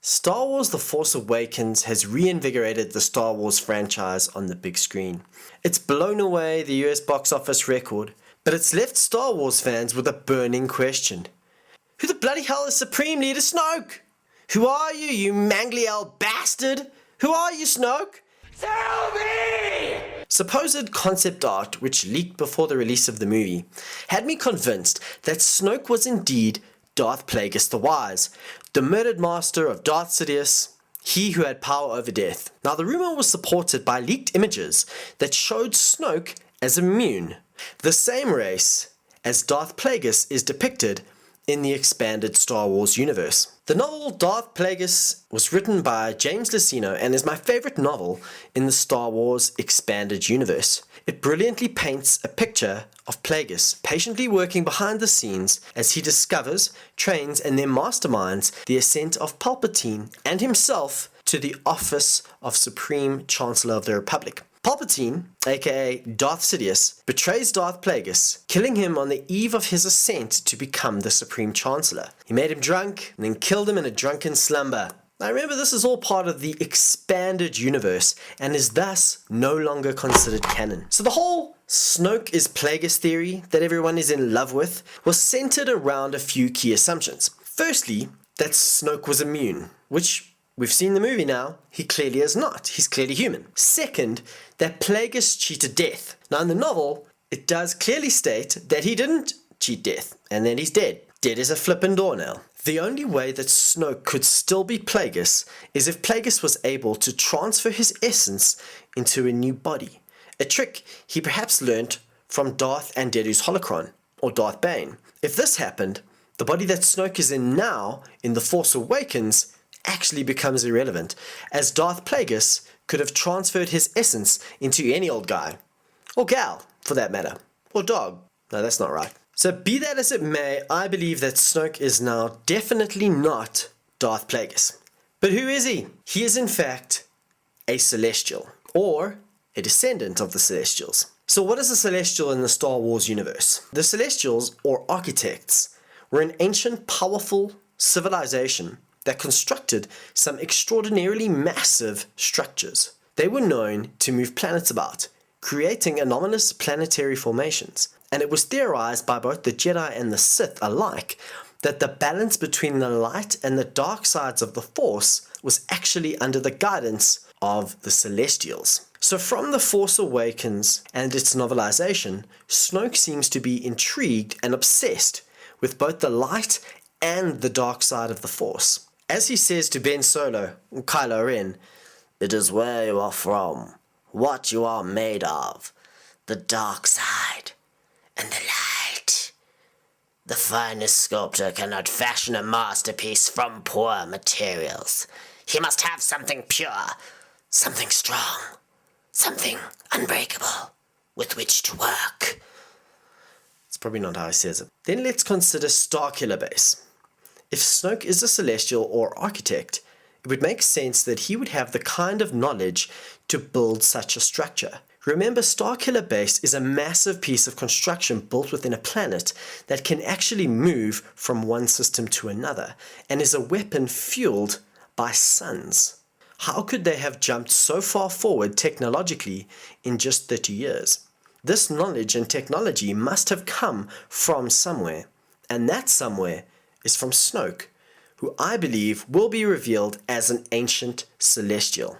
Star Wars The Force Awakens has reinvigorated the Star Wars franchise on the big screen. It's blown away the US box office record, but it's left Star Wars fans with a burning question. Who the bloody hell is Supreme Leader Snoke? Who are you, you mangly old bastard? Who are you, Snoke? Tell me! Supposed concept art, which leaked before the release of the movie, had me convinced that Snoke was indeed Darth Plagueis the Wise, the murdered master of Darth Sidious, he who had power over death. Now the rumor was supported by leaked images that showed Snoke as immune, the same race as Darth Plagueis is depicted in the expanded Star Wars universe. The novel Darth Plagueis was written by James Luceno and is my favorite novel in the Star Wars expanded universe. It brilliantly paints a picture of Plagueis patiently working behind the scenes as he discovers, trains, and then masterminds the ascent of Palpatine and himself to the office of Supreme Chancellor of the Republic. Palpatine, aka Darth Sidious, betrays Darth Plagueis, killing him on the eve of his ascent to become the Supreme Chancellor. He made him drunk and then killed him in a drunken slumber. Now remember, this is all part of the expanded universe and is thus no longer considered canon. So the whole Snoke is Plagueis theory that everyone is in love with was centered around a few key assumptions. Firstly, that Snoke was immune, which we've seen the movie now, he clearly is not. He's clearly human. Second, that Plagueis cheated death. Now in the novel, it does clearly state that he didn't cheat death, and that he's dead. Dead as a flippin' doornail. The only way that Snoke could still be Plagueis is if Plagueis was able to transfer his essence into a new body. A trick he perhaps learnt from Darth and Dedu's holocron, or Darth Bane. If this happened, the body that Snoke is in now, in The Force Awakens, actually becomes irrelevant, as Darth Plagueis could have transferred his essence into any old guy. Or gal, for that matter. Or dog. No, that's not right. So be that as it may, I believe that Snoke is now definitely not Darth Plagueis. But who is he? He is in fact a Celestial, or a descendant of the Celestials. So what is a Celestial in the Star Wars universe? The Celestials, or Architects, were an ancient, powerful civilization that constructed some extraordinarily massive structures. They were known to move planets about, creating anomalous planetary formations. And it was theorized by both the Jedi and the Sith alike that the balance between the light and the dark sides of the Force was actually under the guidance of the Celestials. So from The Force Awakens and its novelization, Snoke seems to be intrigued and obsessed with both the light and the dark side of the Force. As he says to Ben Solo, Kylo Ren, "It is where you are from, what you are made of, the dark side and the light. The finest sculptor cannot fashion a masterpiece from poor materials. He must have something pure, something strong, something unbreakable with which to work." It's probably not how he says it. Then let's consider Starkiller Base. If Snoke is a Celestial or Architect, it would make sense that he would have the kind of knowledge to build such a structure. Remember, Starkiller Base is a massive piece of construction built within a planet that can actually move from one system to another, and is a weapon fueled by suns. How could they have jumped so far forward technologically in just 30 years? This knowledge and technology must have come from somewhere, and that somewhere is from Snoke, who I believe will be revealed as an ancient Celestial.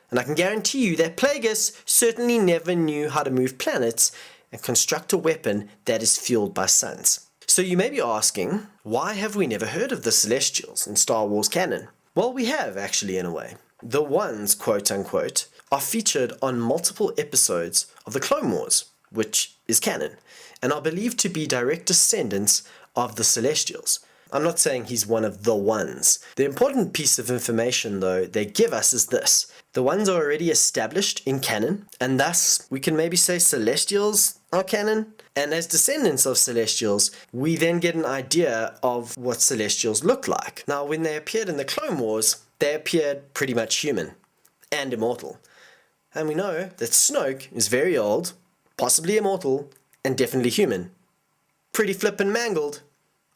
And I can guarantee you that Plagueis certainly never knew how to move planets and construct a weapon that is fueled by suns. So you may be asking, why have we never heard of the Celestials in Star Wars canon? Well, we have actually, in a way. The ones, quote unquote, are featured on multiple episodes of the Clone Wars, which is canon, and are believed to be direct descendants of the Celestials. I'm not saying he's one of the ones. The important piece of information, though, they give us is this. The ones are already established in canon, and thus we can maybe say Celestials are canon. And as descendants of Celestials, we then get an idea of what Celestials look like. Now, when they appeared in the Clone Wars, they appeared pretty much human and immortal. And we know that Snoke is very old, possibly immortal, and definitely human. Pretty flippin' mangled,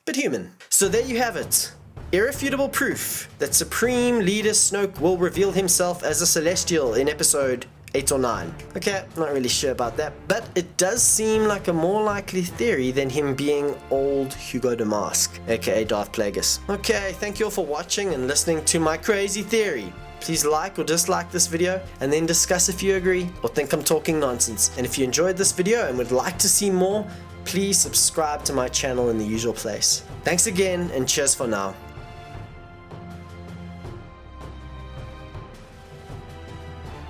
but human. So there you have it. irrefutable proof that Supreme Leader Snoke will reveal himself as a Celestial in episode 8 or 9. Okay, not really sure about that, but it does seem like a more likely theory than him being old Hugo Damask, aka Darth Plagueis. Okay, thank you all for watching and listening to my crazy theory. Please like or dislike this video and then discuss if you agree or think I'm talking nonsense. And if you enjoyed this video and would like to see more, please subscribe to my channel in the usual place. Thanks again and cheers for now.